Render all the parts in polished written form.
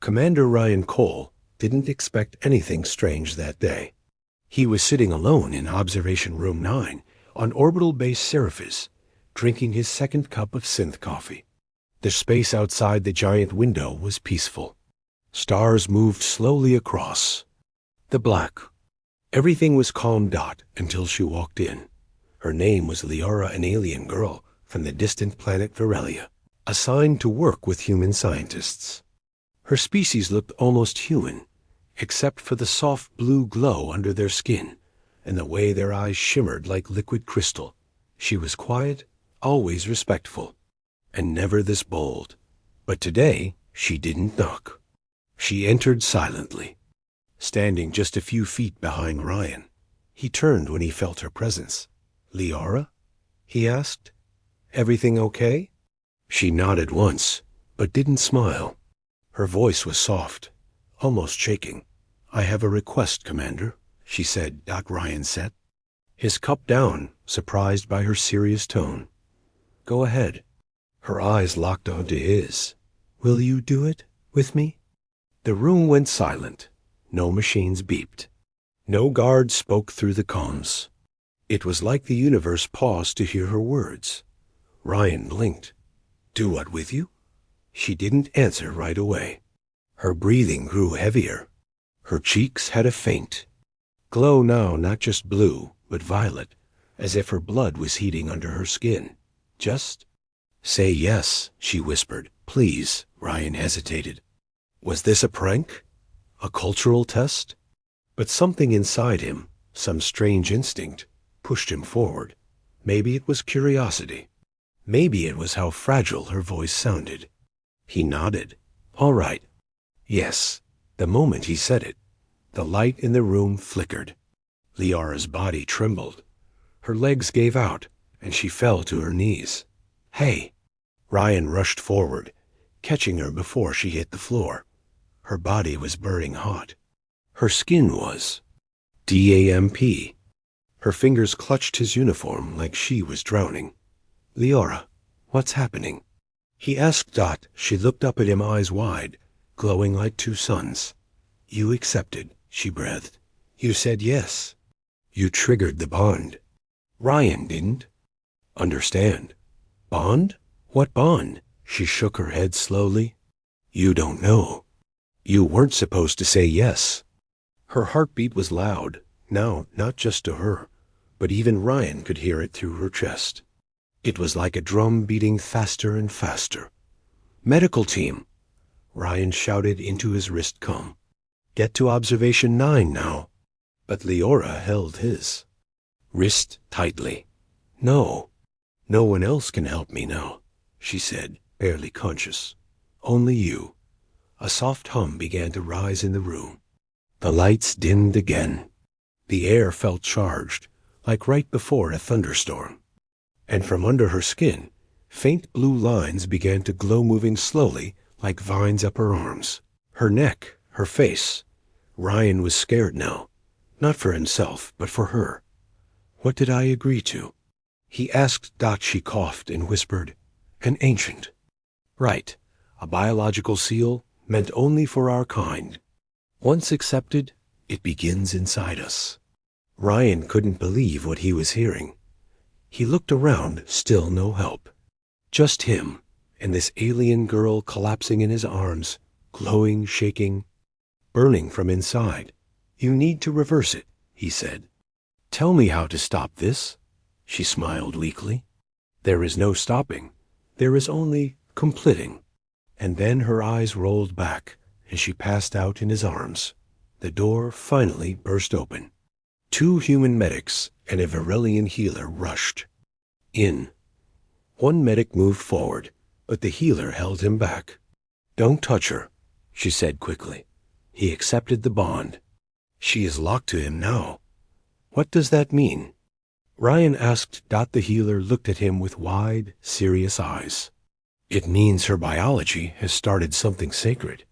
Commander Ryan Cole didn't expect anything strange that day. He was sitting alone in Observation Room 9 on Orbital Base Seraphis, drinking his second cup of synth coffee. The space outside the giant window was peaceful. Stars moved slowly across. The black. Everything was calm. Until she walked in. Her name was Leora, an alien girl from the distant planet Virelia, assigned to work with human scientists. Her species looked almost human, except for the soft blue glow under their skin and the way their eyes shimmered like liquid crystal. She was quiet, always respectful, and never this bold. But today she didn't knock. She entered silently, standing just a few feet behind Ryan. He turned when he felt her presence. "Leora?" he asked. "Everything okay?" She nodded once, but didn't smile. Her voice was soft, almost shaking. "I have a request, Commander," she said. Ryan sat, his cup down, surprised by her serious tone. "Go ahead." Her eyes locked onto his. "Will you do it with me?" The room went silent. No machines beeped. No guard spoke through the comms. It was like the universe paused to hear her words. Ryan blinked. "Do what with you?" She didn't answer right away. Her breathing grew heavier. Her cheeks had a faint glow now, not just blue, but violet, as if her blood was heating under her skin. "Just say yes," she whispered. "Please." Ryan hesitated. Was this a prank? A cultural test? But something inside him, some strange instinct, pushed him forward. Maybe it was curiosity. Maybe it was how fragile her voice sounded. He nodded. "All right." Yes. The moment he said it, the light in the room flickered. Leora's body trembled. Her legs gave out, and she fell to her knees. "Hey!" Ryan rushed forward, catching her before she hit the floor. Her body was burning hot. Her skin was DAMP. Her fingers clutched his uniform like she was drowning. "Leora, what's happening?" He asked. She looked up at him, eyes wide, glowing like two suns. "You accepted," she breathed. "You said yes. You triggered the bond." Ryan didn't understand. "Bond? What bond?" She shook her head slowly. "You don't know. You weren't supposed to say yes." Her heartbeat was loud, now not just to her, but even Ryan could hear it through her chest. It was like a drum beating faster and faster. "Medical team!" Ryan shouted into his wrist com. "Get to Observation 9 now." But Leora held his wrist tightly. "No. No one else can help me now," she said, barely conscious. "Only you." A soft hum began to rise in the room. The lights dimmed again. The air felt charged, like right before a thunderstorm. And from under her skin, faint blue lines began to glow, moving slowly like vines up her arms, her neck, her face. Ryan was scared now, not for himself, but for her. "What did I agree to?" he asked. She coughed and whispered, "An ancient." "Right. A biological seal meant only for our kind. Once accepted, it begins inside us." Ryan couldn't believe what he was hearing. He looked around, still no help. Just him and this alien girl collapsing in his arms, glowing, shaking, burning from inside. "You need to reverse it," he said. "Tell me how to stop this." She smiled weakly. "There is no stopping. There is only completing." And then her eyes rolled back as she passed out in his arms. The door finally burst open. 2 human medics and a Virelian healer rushed in. One medic moved forward, but the healer held him back. "Don't touch her," she said quickly. He accepted the bond. "She is locked to him now." "What does that mean?" Ryan asked. The healer looked at him with wide, serious eyes. "It means her biology has started something sacred,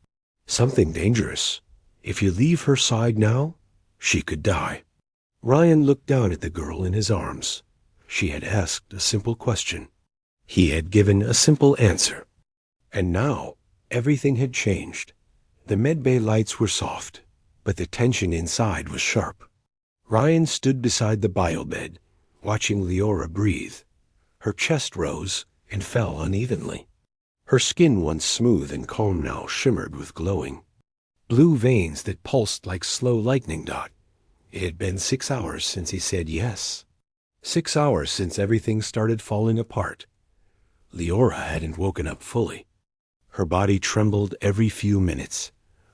something dangerous. If you leave her side now, she could die." Ryan looked down at the girl in his arms. She had asked a simple question. He had given a simple answer. And now everything had changed. The medbay lights were soft, but the tension inside was sharp. Ryan stood beside the biobed, watching Leora breathe. Her chest rose and fell unevenly. Her skin, once smooth and calm now, shimmered with glowing blue veins that pulsed like slow lightning dot. It had been 6 hours since he said yes. 6 hours since everything started falling apart. Leora hadn't woken up fully. Her body trembled every few minutes,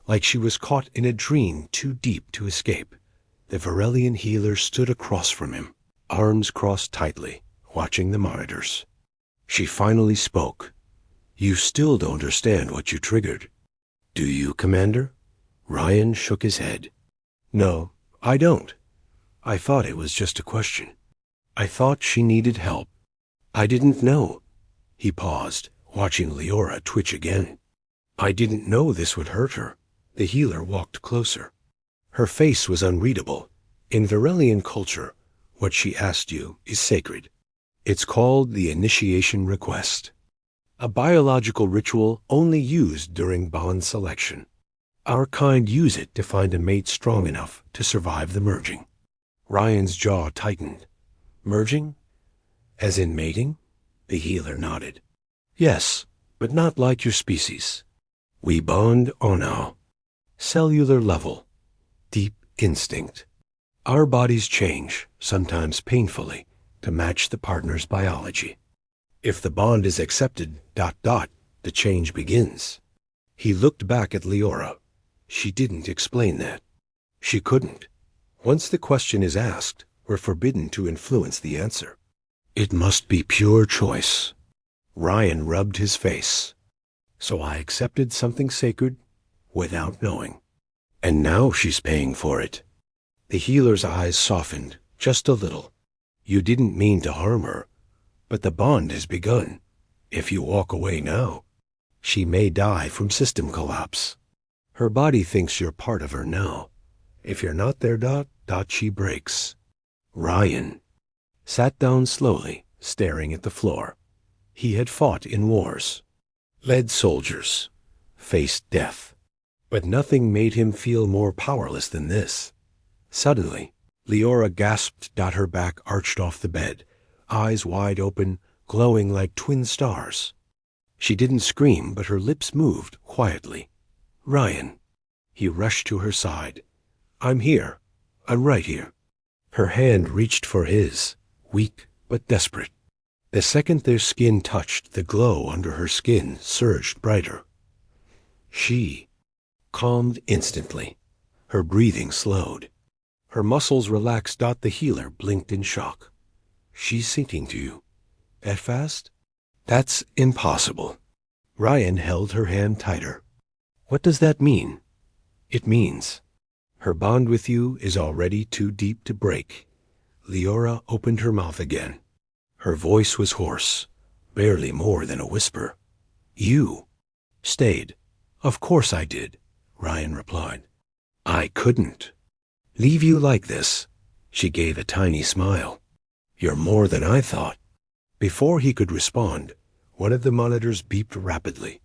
like she was caught in a dream too deep to escape. The Varelian healer stood across from him, arms crossed tightly, watching the monitors. She finally spoke. "You still don't understand what you triggered, do you, Commander?" Ryan shook his head. "No, I don't. I thought it was just a question. I thought she needed help. I didn't know." He paused, watching Leora twitch again. "I didn't know this would hurt her." The healer walked closer. Her face was unreadable. In Varelian culture, what she asked you is sacred. It's called the initiation request, a biological ritual only used during bond selection. Our kind use it to find a mate strong enough to survive the merging. Ryan's jaw tightened. "Merging? As in mating?" The healer nodded. "Yes, but not like your species. We bond on a cellular level, deep instinct. Our bodies change, sometimes painfully, to match the partner's biology. If the bond is accepted, the change begins." He looked back at Leora. She didn't explain that. She couldn't. Once the question is asked, we're forbidden to influence the answer. It must be pure choice. Ryan rubbed his face. So I accepted something sacred without knowing. And now she's paying for it. The healer's eyes softened, just a little. You didn't mean to harm her, but the bond has begun. If you walk away now, she may die from system collapse. Her body thinks you're part of her now. If you're not there, she breaks. Ryan sat down slowly, staring at the floor. He had fought in wars, led soldiers, faced death. But nothing made him feel more powerless than this. Suddenly, Leora gasped. Her back arched off the bed, eyes wide open, glowing like twin stars. She didn't scream, but her lips moved quietly. "Ryan." He rushed to her side. "I'm here. I'm right here." Her hand reached for his, weak but desperate. The second their skin touched, the glow under her skin surged brighter. She calmed instantly. Her breathing slowed. Her muscles relaxed. The healer blinked in shock. "She's sinking to you. That fast?" "That's impossible." Ryan held her hand tighter. "What does that mean?" "It means her bond with you is already too deep to break." Leora opened her mouth again. Her voice was hoarse, barely more than a whisper. "You stayed." "Of course I did," Ryan replied. "I couldn't leave you like this." She gave a tiny smile. "You're more than I thought." Before he could respond, one of the monitors beeped rapidly.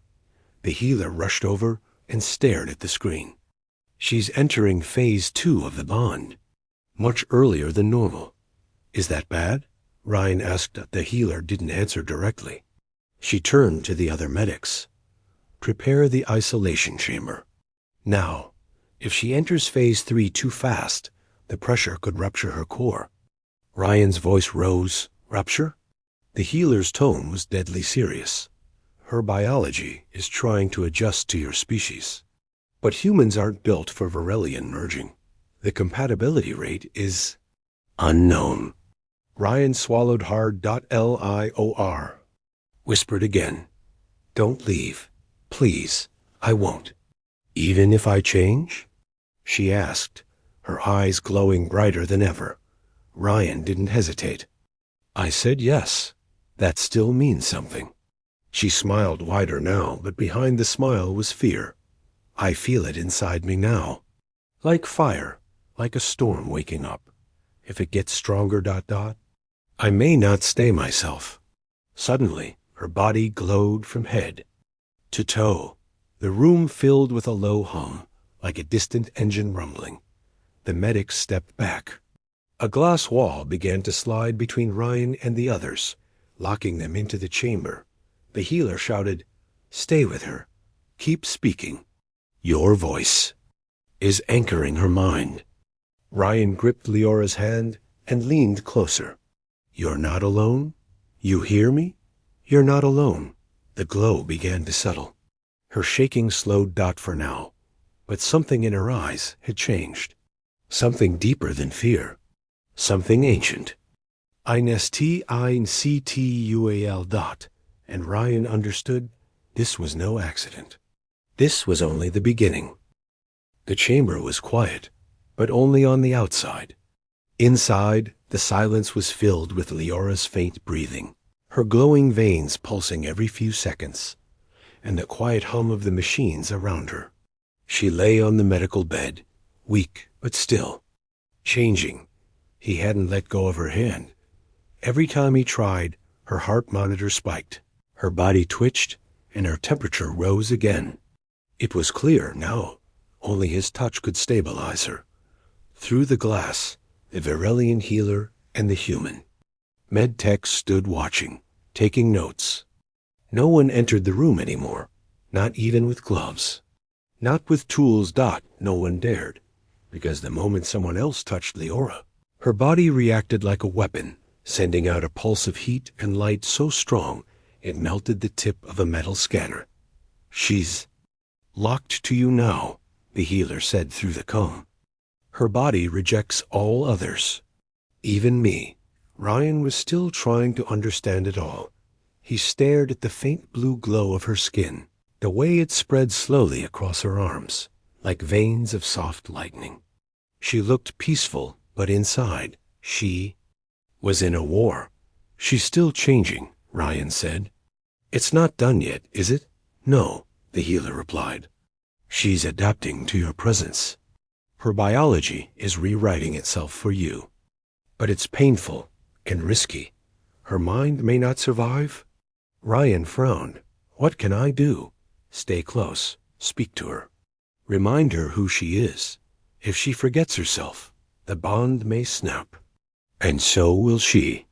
The healer rushed over and stared at the screen. "She's entering phase 2 of the bond, much earlier than normal." "Is that bad?" Ryan asked. The healer didn't answer directly. She turned to the other medics. "Prepare the isolation chamber. Now, if she enters phase 3 too fast, the pressure could rupture her core." Ryan's voice rose. "Rupture?" The healer's tone was deadly serious. "Her biology is trying to adjust to your species. But humans aren't built for Varelian merging. The compatibility rate is unknown." Ryan swallowed hard. Lior whispered again. "Don't leave. Please, I won't." "Even if I change?" she asked, her eyes glowing brighter than ever. Ryan didn't hesitate. "I said yes. That still means something." She smiled wider now, but behind the smile was fear. "I feel it inside me now. Like fire, like a storm waking up. If it gets stronger, I may not stay myself." Suddenly, her body glowed from head to toe. The room filled with a low hum, like a distant engine rumbling. The medics stepped back. A glass wall began to slide between Ryan and the others, locking them into the chamber. The healer shouted, "Stay with her. Keep speaking. Your voice is anchoring her mind." Ryan gripped Leora's hand and leaned closer. "You're not alone? You hear me? You're not alone." The glow began to settle. Her shaking slowed for now, but something in her eyes had changed. Something deeper than fear. Something ancient. INST-INCTUAL. And Ryan understood this was no accident. This was only the beginning. The chamber was quiet, but only on the outside. Inside, the silence was filled with Leora's faint breathing, her glowing veins pulsing every few seconds, and the quiet hum of the machines around her. She lay on the medical bed, weak but still, changing. He hadn't let go of her hand. Every time he tried, her heart monitor spiked. Her body twitched, and her temperature rose again. It was clear now. Only his touch could stabilize her. Through the glass, the Virelian healer and the human. Medtech stood watching, taking notes. No one entered the room anymore, not even with gloves. Not with tools. No one dared, because the moment someone else touched Leora, her body reacted like a weapon, sending out a pulse of heat and light so strong it melted the tip of a metal scanner. "She's locked to you now," the healer said through the comb. "Her body rejects all others. Even me." Ryan was still trying to understand it all. He stared at the faint blue glow of her skin, the way it spread slowly across her arms, like veins of soft lightning. She looked peaceful, but inside, she was in a war. "She's still changing," Ryan said. "It's not done yet, is it?" "No," the healer replied. "She's adapting to your presence. Her biology is rewriting itself for you. But it's painful and risky. Her mind may not survive." Ryan frowned. "What can I do?" "Stay close. Speak to her. Remind her who she is. If she forgets herself, the bond may snap. And so will she."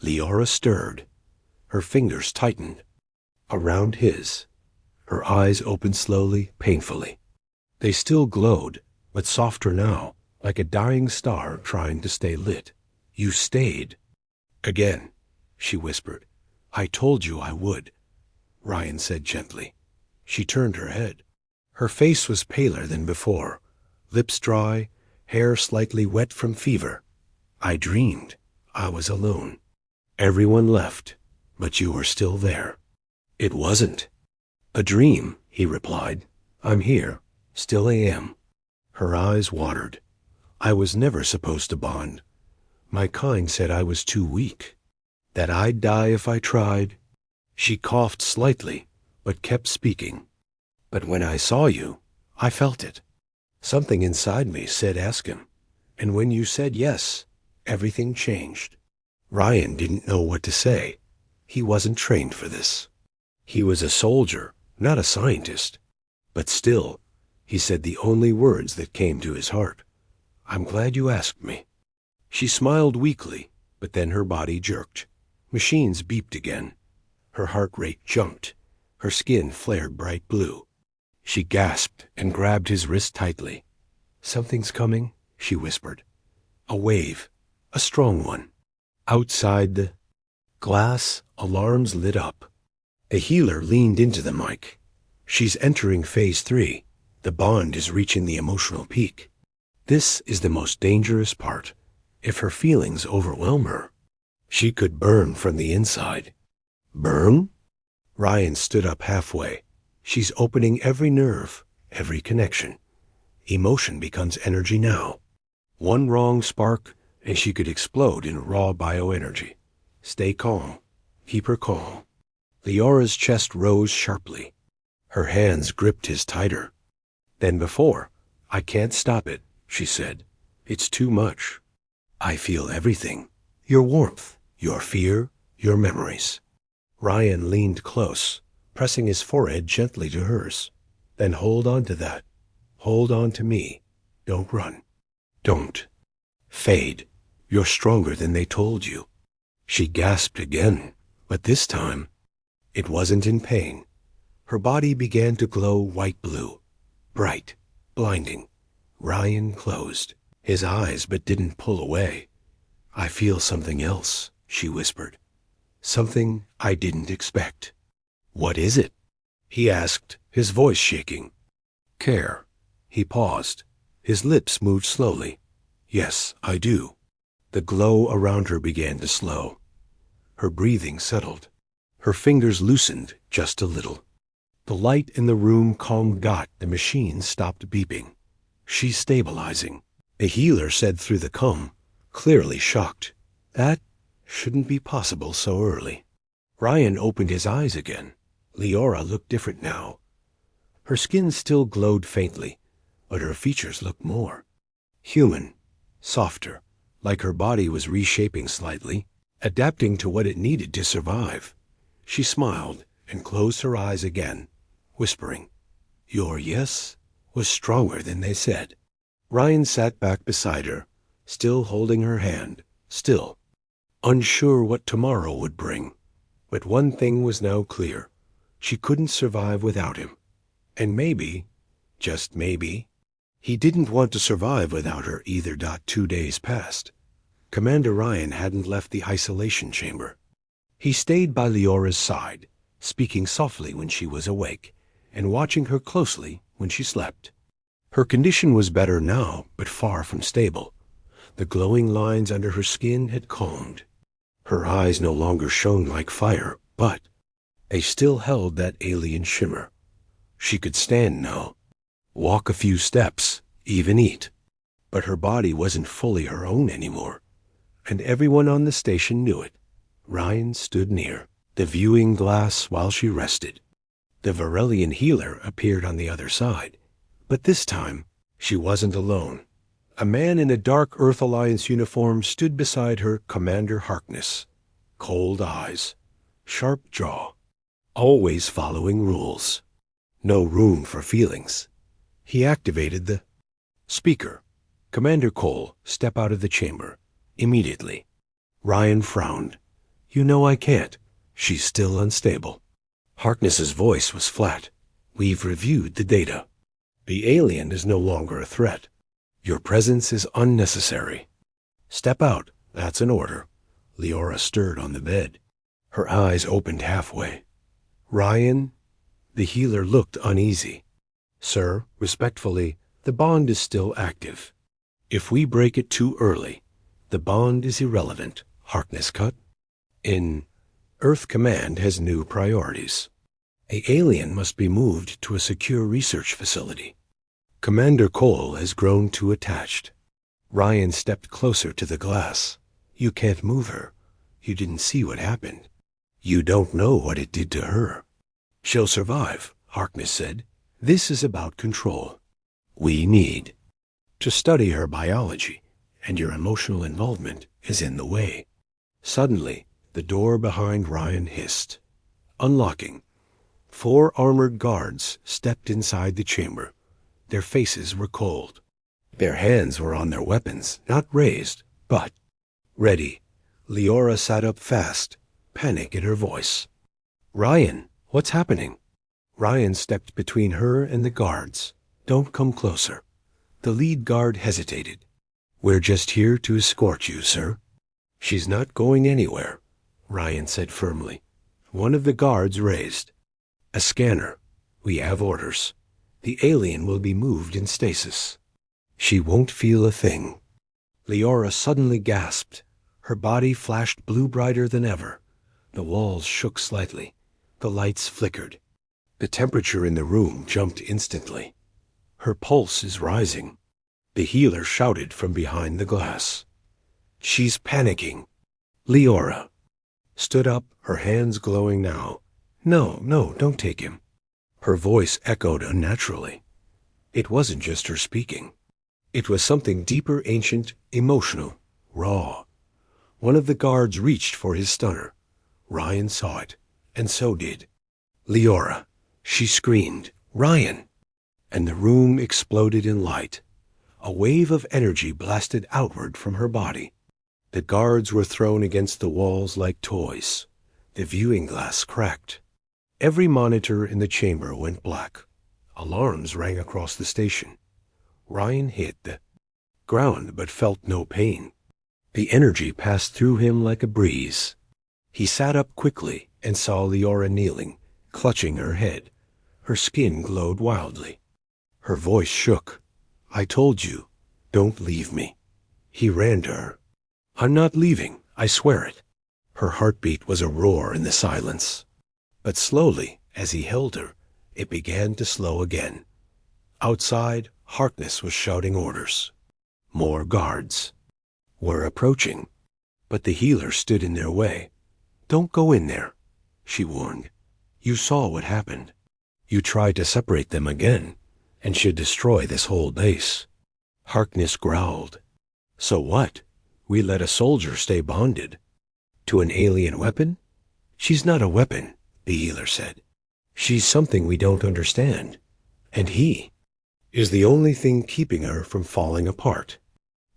Leora stirred. Her fingers tightened around his. Her eyes opened slowly, painfully. They still glowed, but softer now, like a dying star trying to stay lit. "You stayed." "Again," she whispered. "I told you I would," Ryan said gently. She turned her head. Her face was paler than before, lips dry, hair slightly wet from fever. "I dreamed I was alone. Everyone left, but you were still there." "It wasn't a dream," he replied. "I'm here. Still am." Her eyes watered. "I was never supposed to bond. My kind said I was too weak, that I'd die if I tried." She coughed slightly, but kept speaking. "But when I saw you, I felt it. Something inside me said ask him. And when you said yes, everything changed." Ryan didn't know what to say. He wasn't trained for this. He was a soldier, not a scientist. But still, he said the only words that came to his heart. "I'm glad you asked me." She smiled weakly, but then her body jerked. Machines beeped again. Her heart rate jumped. Her skin flared bright blue. She gasped and grabbed his wrist tightly. "Something's coming," she whispered. A wave, a strong one. Outside the glass, alarms lit up. A healer leaned into the mic. "She's entering phase 3. The bond is reaching the emotional peak. This is the most dangerous part. If her feelings overwhelm her, she could burn from the inside." "Burn?" Ryan stood up halfway. "She's opening every nerve, every connection. Emotion becomes energy now. One wrong spark, and she could explode in raw bioenergy. Stay calm. Keep her calm." Leora's chest rose sharply. Her hands gripped his tighter than before. "I can't stop it," she said. "It's too much. I feel everything. Your warmth, your fear, your memories." Ryan leaned close, pressing his forehead gently to hers. Then hold on to that. Hold on to me. Don't run. Don't. Fade. You're stronger than they told you. She gasped again, but this time, it wasn't in pain. Her body began to glow white-blue, bright, blinding. Ryan closed his eyes but didn't pull away. I feel something else, she whispered. Something I didn't expect. What is it? He asked, his voice shaking. Care. He paused. His lips moved slowly. Yes, I do. The glow around her began to slow. Her breathing settled. Her fingers loosened just a little. The light in the room calmed. The machine stopped beeping. She's stabilizing, a healer said through the com, clearly shocked. That shouldn't be possible so early. Ryan opened his eyes again. Leora looked different now. Her skin still glowed faintly, but her features looked more human, softer, like her body was reshaping slightly, adapting to what it needed to survive. She smiled and closed her eyes again, whispering, Your yes was stronger than they said. Ryan sat back beside her, still holding her hand, still, unsure what tomorrow would bring. But one thing was now clear. She couldn't survive without him. And maybe, just maybe, he didn't want to survive without her either. 2 days passed. Commander Ryan hadn't left the isolation chamber. He stayed by Leora's side, speaking softly when she was awake, and watching her closely when she slept. Her condition was better now, but far from stable. The glowing lines under her skin had calmed. Her eyes no longer shone like fire, but they still held that alien shimmer. She could stand now, walk a few steps, even eat. But her body wasn't fully her own anymore, and everyone on the station knew it. Ryan stood near the viewing glass while she rested. The Varelian healer appeared on the other side, but this time she wasn't alone. A man in a dark Earth Alliance uniform stood beside her, Commander Harkness. Cold eyes, sharp jaw, always following rules. No room for feelings. He activated the speaker. Commander Cole, step out of the chamber. Immediately. Ryan frowned. You know I can't. She's still unstable. Harkness's voice was flat. We've reviewed the data. The alien is no longer a threat. Your presence is unnecessary. Step out. That's an order. Leora stirred on the bed. Her eyes opened halfway. Ryan? The healer looked uneasy. Sir, respectfully, the bond is still active. If we break it too early, the bond is irrelevant. Harkness cut. Earth Command has new priorities. A alien must be moved to a secure research facility. Commander Cole has grown too attached. Ryan stepped closer to the glass. You can't move her. You didn't see what happened. You don't know what it did to her. She'll survive, Harkness said. This is about control. We need to study her biology, and your emotional involvement is in the way. Suddenly, the door behind Ryan hissed. Unlocking. 4 armored guards stepped inside the chamber. Their faces were cold. Their hands were on their weapons, not raised, but ready. Leora sat up fast, panic in her voice. Ryan, what's happening? Ryan stepped between her and the guards. Don't come closer. The lead guard hesitated. We're just here to escort you, sir. She's not going anywhere, Ryan said firmly. One of the guards raised. A scanner. We have orders. The alien will be moved in stasis. She won't feel a thing. Leora suddenly gasped. Her body flashed blue brighter than ever. The walls shook slightly. The lights flickered. The temperature in the room jumped instantly. Her pulse is rising. The healer shouted from behind the glass. She's panicking. Leora stood up, her hands glowing now. No, don't take him. Her voice echoed unnaturally. It wasn't just her speaking. It was something deeper, ancient, emotional, raw. One of the guards reached for his stunner. Ryan saw it, and so did Leora. She screamed, Ryan! and the room exploded in light. A wave of energy blasted outward from her body. The guards were thrown against the walls like toys. The viewing glass cracked. Every monitor in the chamber went black. Alarms rang across the station. Ryan hit the ground but felt no pain. The energy passed through him like a breeze. He sat up quickly and saw Leora kneeling, clutching her head. Her skin glowed wildly. Her voice shook. "I told you, don't leave me." He ran to her. "I'm not leaving, I swear it." Her heartbeat was a roar in the silence. But slowly, as he held her, it began to slow again. Outside, Harkness was shouting orders. More guards were approaching, but the healer stood in their way. "Don't go in there," she warned. "You saw what happened. You tried to separate them again, and should destroy this whole base." Harkness growled. "So what? We let a soldier stay bonded to an alien weapon?" "She's not a weapon," the healer said. "She's something we don't understand, and he is the only thing keeping her from falling apart."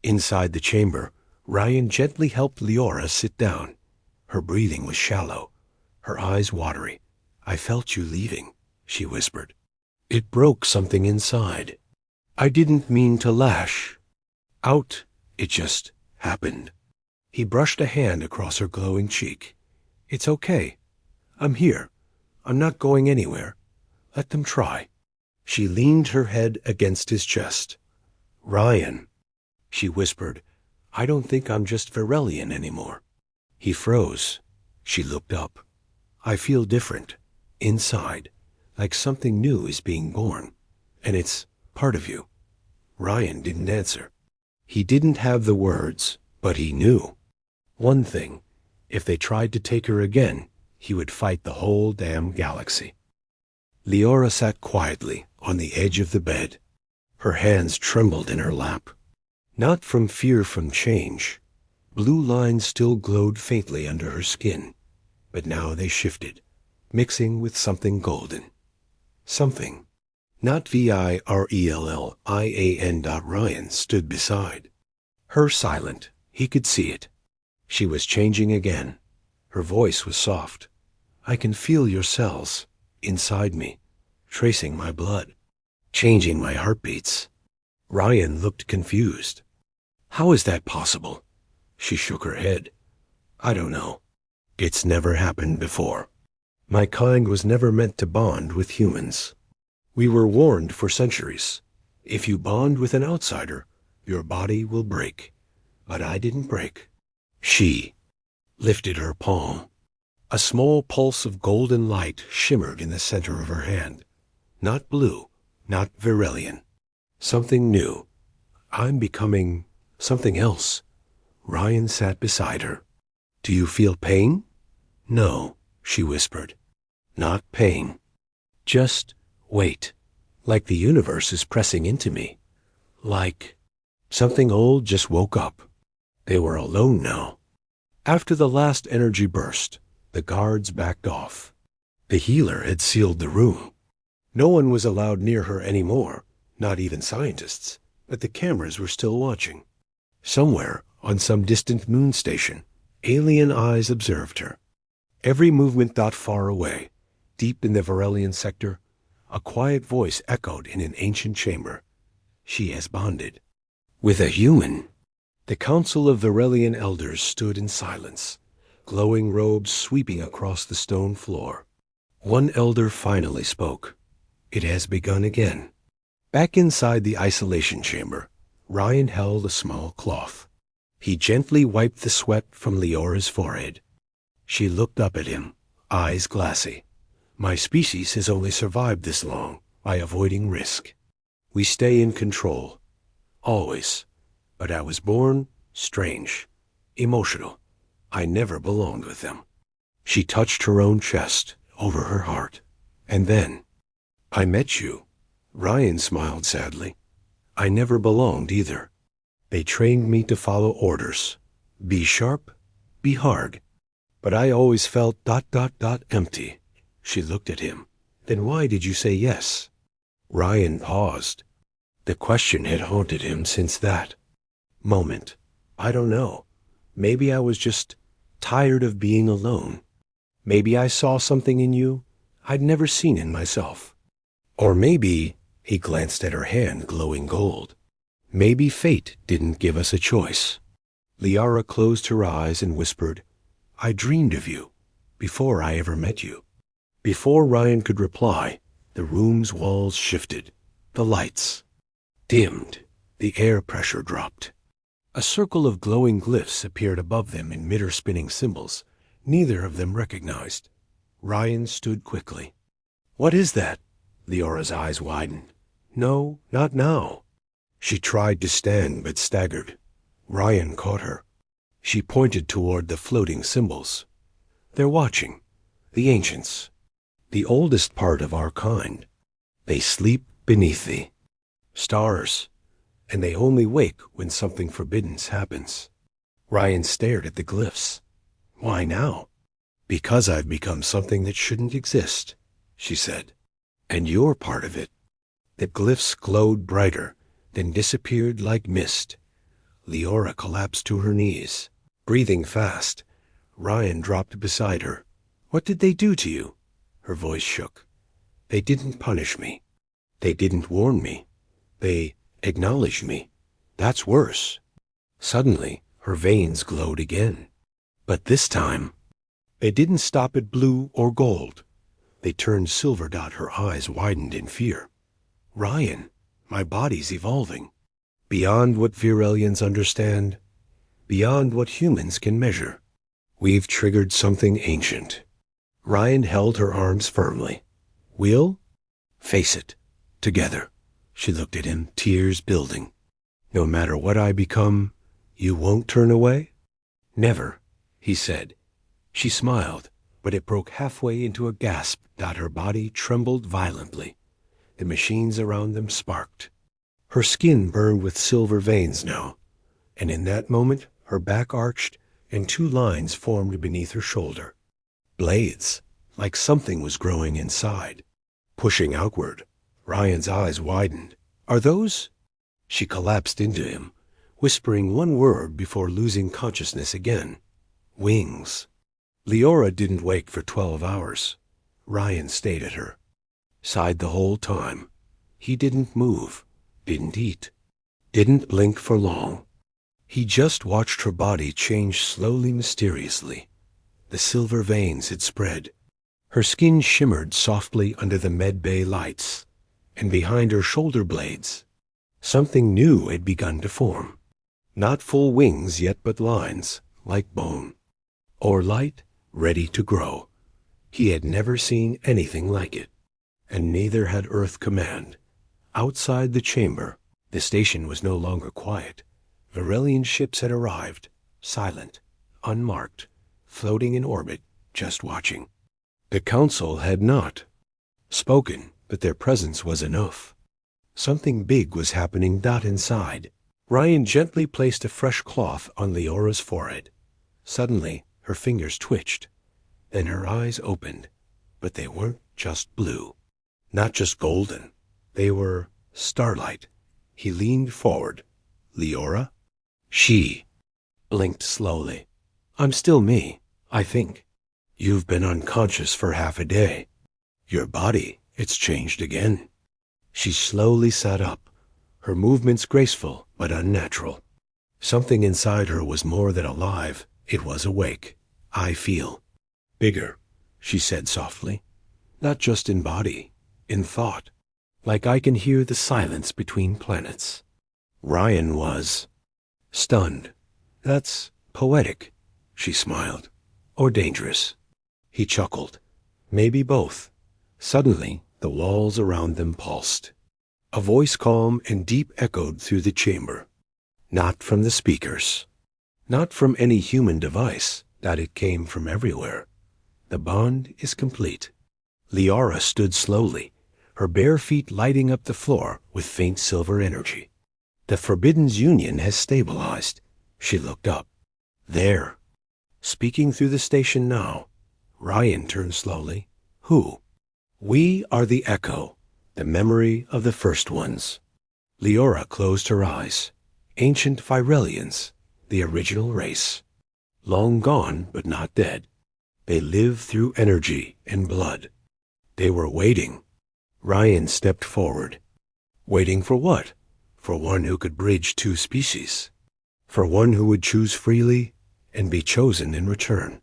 Inside the chamber, Ryan gently helped Leora sit down. Her breathing was shallow, her eyes watery. "I felt you leaving," she whispered. "It broke something inside. I didn't mean to lash out. It just happened." He brushed a hand across her glowing cheek. "It's okay. I'm here. I'm not going anywhere. Let them try." She leaned her head against his chest. "Ryan," she whispered, "I don't think I'm just Varelian anymore." He froze. She looked up. "I feel different. Inside. Like something new is being born. And it's part of you." Ryan didn't answer. He didn't have the words, but he knew. One thing, if they tried to take her again, he would fight the whole damn galaxy. Leora sat quietly on the edge of the bed. Her hands trembled in her lap. Not from fear from change. Blue lines still glowed faintly under her skin, but now they shifted, mixing with something golden. Something. Not Virellian. Ryan stood beside her, silent. He could see it. She was changing again. Her voice was soft. "I can feel your cells inside me, tracing my blood, changing my heartbeats." Ryan looked confused. "How is that possible?" She shook her head. "I don't know. It's never happened before. My kind was never meant to bond with humans. We were warned for centuries. If you bond with an outsider, your body will break. But I didn't break." She lifted her palm. A small pulse of golden light shimmered in the center of her hand. Not blue, not Varelian. Something new. "I'm becoming something else." Ryan sat beside her. "Do you feel pain?" "No," she whispered. "Not pain. Just wait. Like the universe is pressing into me. Like something old just woke up." They were alone now. After the last energy burst, the guards backed off. The healer had sealed the room. No one was allowed near her anymore, not even scientists, but the cameras were still watching. Somewhere, on some distant moon station, alien eyes observed her. Every movement not far away, deep in the Varelian sector, a quiet voice echoed in an ancient chamber. "She has bonded with a human." The council of Varelian elders stood in silence, glowing robes sweeping across the stone floor. One elder finally spoke. "It has begun again." Back inside the isolation chamber, Ryan held a small cloth. He gently wiped the sweat from Leora's forehead. She looked up at him, eyes glassy. "My species has only survived this long by avoiding risk. We stay in control. Always. But I was born strange, emotional. I never belonged with them." She touched her own chest, over her heart. And then, "I met you." Ryan smiled sadly. "I never belonged either. They trained me to follow orders. Be sharp, be hard. But I always felt ... empty." She looked at him. "Then why did you say yes?" Ryan paused. The question had haunted him since that moment. I don't know. Maybe I was just tired of being alone. Maybe I saw something in you I'd never seen in myself. Or maybe, he glanced at her hand glowing gold, maybe fate didn't give us a choice. Liara closed her eyes and whispered, I dreamed of you before I ever met you. Before Ryan could reply, the room's walls shifted, the lights dimmed, the air pressure dropped. A circle of glowing glyphs appeared above them in mid-spinning symbols, neither of them recognized. Ryan stood quickly. What is that? Liara's eyes widened. No, not now. She tried to stand but staggered. Ryan caught her. She pointed toward the floating symbols. They're watching. The ancients. The oldest part of our kind. They sleep beneath thee. Stars. And they only wake when something forbidden happens. Ryan stared at the glyphs. Why now? Because I've become something that shouldn't exist, she said. And you're part of it. The glyphs glowed brighter, then disappeared like mist. Liara collapsed to her knees, breathing fast. Ryan dropped beside her. What did they do to you? Her voice shook. They didn't punish me. They didn't warn me. They acknowledged me. That's worse. Suddenly, her veins glowed again. But this time, they didn't stop at blue or gold. They turned silver. Her eyes widened in fear. Ryan, my body's evolving. Beyond what Virelians understand. Beyond what humans can measure. We've triggered something ancient. Ryan held her arms firmly. We'll face it. Together. She looked at him, tears building. No matter what I become, you won't turn away? Never, he said. She smiled, but it broke halfway into a gasp. Her body trembled violently. The machines around them sparked. Her skin burned with silver veins now, and in that moment her back arched and two lines formed beneath her shoulder. Blades, like something was growing inside, pushing outward. Ryan's eyes widened. Are those? She collapsed into him, whispering one word before losing consciousness again. Wings. Liara didn't wake for 12 hours. Ryan stayed at her. Sighed the whole time. He didn't move, didn't eat, didn't blink for long. He just watched her body change slowly, mysteriously. The silver veins had spread. Her skin shimmered softly under the med-bay lights, and behind her shoulder blades, something new had begun to form. Not full wings yet, but lines, like bone, or light, ready to grow. He had never seen anything like it, and neither had Earth Command. Outside the chamber, the station was no longer quiet. Virelian ships had arrived, silent, unmarked, floating in orbit, just watching. The council had not spoken, but their presence was enough. Something big was happening. Inside. Ryan gently placed a fresh cloth on Liara's forehead. Suddenly, her fingers twitched. Then her eyes opened, but they weren't just blue, not just golden. They were starlight. He leaned forward. Liara? She blinked slowly. I'm still me, I think. You've been unconscious for half a day. Your body, it's changed again. She slowly sat up, her movements graceful but unnatural. Something inside her was more than alive. It was awake. I feel bigger, she said softly. Not just in body, in thought. Like I can hear the silence between planets. Ryan was stunned. That's poetic, she smiled. Or dangerous. He chuckled. Maybe both. Suddenly, the walls around them pulsed. A voice calm and deep echoed through the chamber. Not from the speakers. Not from any human device. That it came from everywhere. The bond is complete. Liara stood slowly, her bare feet lighting up the floor with faint silver energy. The Forbidden's union has stabilized. She looked up. There. Speaking through the station now. Ryan turned slowly. Who? We are the Echo. The memory of the first ones. Leora closed her eyes. Ancient Virelians, the original race. Long gone, but not dead. They lived through energy and blood. They were waiting. Ryan stepped forward. Waiting for what? For one who could bridge two species. For one who would choose freely and be chosen in return.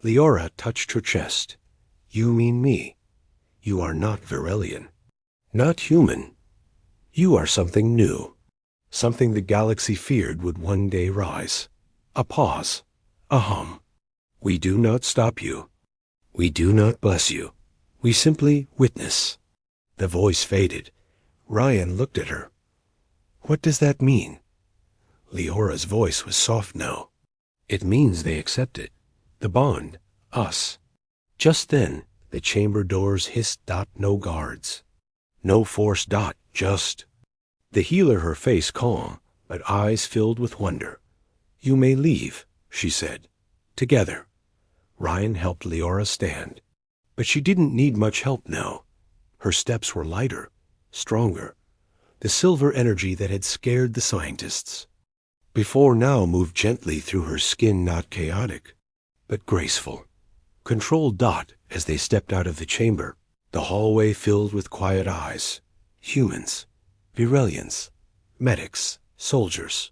Leora touched her chest. You mean me. You are not Virelian. Not human. You are something new. Something the galaxy feared would one day rise. A pause. A hum. We do not stop you. We do not bless you. We simply witness. The voice faded. Ryan looked at her. What does that mean? Leora's voice was soft now. It means they accept it. The bond. Us. Just then, the chamber doors hissed. No guards. No force. Just. The healer, her face calm, but eyes filled with wonder. You may leave, she said. Together. Ryan helped Leora stand. But she didn't need much help now. Her steps were lighter, stronger. The silver energy that had scared the scientists. Before now moved gently through her skin, not chaotic, but graceful. Controlled. As they stepped out of the chamber, the hallway filled with quiet eyes. Humans. Virelians. Medics. Soldiers.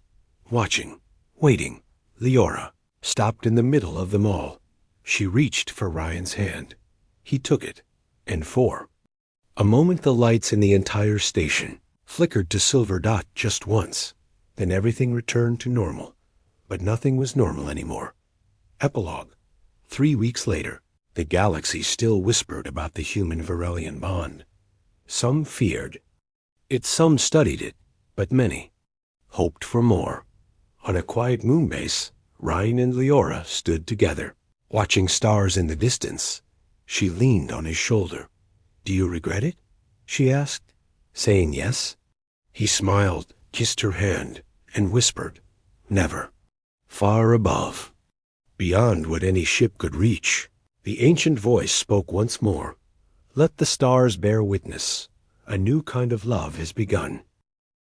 Watching. Waiting. Leora stopped in the middle of them all. She reached for Ryan's hand. He took it, and for a moment the lights in the entire station flickered to silver. Just once. Then everything returned to normal. But nothing was normal anymore. Epilogue. 3 weeks later, the galaxy still whispered about the human-Virelian bond. Some feared it, some studied it, but many hoped for more. On a quiet moon base, Ryan and Leora stood together, watching stars in the distance. She leaned on his shoulder. Do you regret it? She asked, saying yes. He smiled, kissed her hand, and whispered, never. Far above, beyond what any ship could reach, the ancient voice spoke once more. Let the stars bear witness. A new kind of love has begun.